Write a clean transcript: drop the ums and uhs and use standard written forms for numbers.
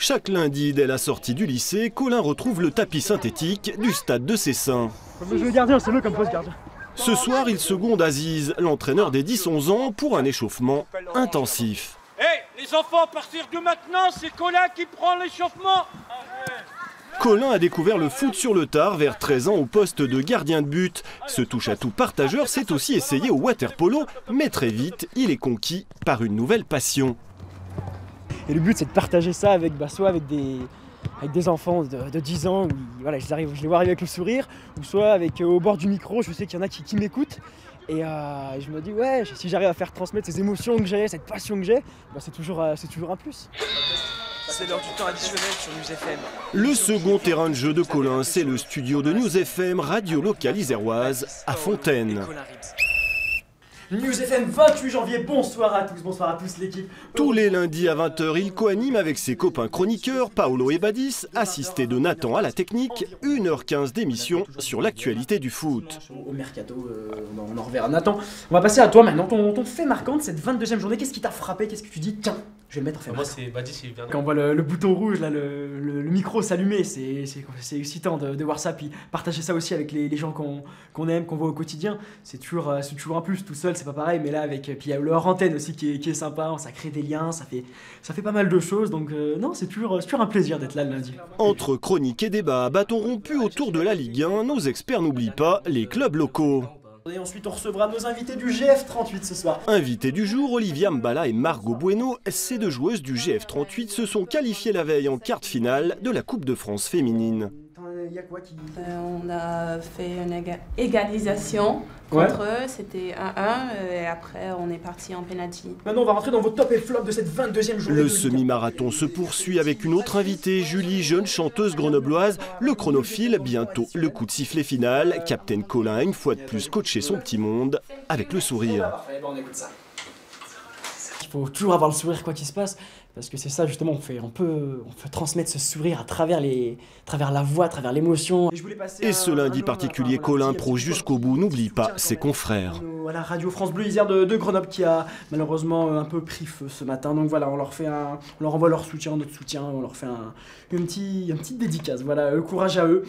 Chaque lundi, dès la sortie du lycée, Colin retrouve le tapis synthétique du stade de Cessin. Le gardien, c'est mieux comme poste gardien. Ce soir, il seconde Aziz, l'entraîneur des 10-11 ans, pour un échauffement intensif. Les enfants, à partir de maintenant, c'est Colin qui prend l'échauffement. Colin a découvert le foot sur le tard vers 13 ans au poste de gardien de but. Ce touche-à-tout partageur s'est aussi essayé au water-polo, mais très vite, il est conquis par une nouvelle passion. Et le but, c'est de partager ça avec, soit avec des enfants de 10 ans, où voilà, je les vois arriver avec le sourire, ou soit avec, au bord du micro, je sais qu'il y en a qui m'écoutent. Et je me dis, ouais, si j'arrive à faire transmettre ces émotions que j'ai, cette passion que j'ai, c'est toujours un plus. C'est l'heure du temps additionnel sur News FM. Le second terrain de jeu de Colin, c'est le studio de News FM, radio locale iséroise, à Fontaine. News FM 28 janvier, bonsoir à tous l'équipe. Tous les lundis à 20 h, il co-anime avec ses copains chroniqueurs Paolo et Badis, assisté de Nathan à la technique, 1h15 d'émission sur l'actualité du foot. Au mercato, on en reverra. Nathan, on va passer à toi maintenant. Ton fait marquant de cette 22e journée, qu'est-ce qui t'a frappé? Qu'est-ce que tu dis? Tiens, je vais le mettre en fait. Moi, c'est Badis, il vient de... Quand on voit le bouton rouge, là, le micro s'allumer, c'est excitant de voir ça. Puis partager ça aussi avec les gens qu'on aime, qu'on voit au quotidien, c'est toujours un plus. Tout seul, c'est pas pareil, mais là, puis il y a leur antenne aussi qui est sympa, ça crée des liens, ça fait pas mal de choses. Donc, non, c'est toujours un plaisir d'être là le lundi. Entre chroniques et débats à bâton rompu autour de la Ligue 1, nos experts n'oublient pas les clubs locaux. Et ensuite, on recevra nos invités du GF38 ce soir. Invités du jour, Olivia Mbala et Margot Bueno, ces deux joueuses du GF38 se sont qualifiées la veille en quart de finale de la Coupe de France féminine. Il y a quoi qui... On a fait une égalisation contre eux, c'était 1-1 et après on est parti en penalty. Maintenant on va rentrer dans vos top et flop de cette 22e journée. Le semi-marathon se poursuit avec une autre invitée, Julie, jeune chanteuse grenobloise. Le chronophile, bientôt le coup de sifflet final. Captain Colin a une fois de plus coaché son petit monde avec le sourire. Il faut toujours avoir le sourire quoi qu'il se passe, parce que c'est ça justement, on peut transmettre ce sourire à travers la voix, à travers l'émotion. Et ce lundi particulier, Colin pro jusqu'au bout, n'oublie pas ses confrères. À la radio France Bleu Isère de Grenoble qui a malheureusement un peu pris feu ce matin, donc voilà, on leur envoie leur soutien, notre soutien, on leur fait une petite dédicace, voilà, courage à eux.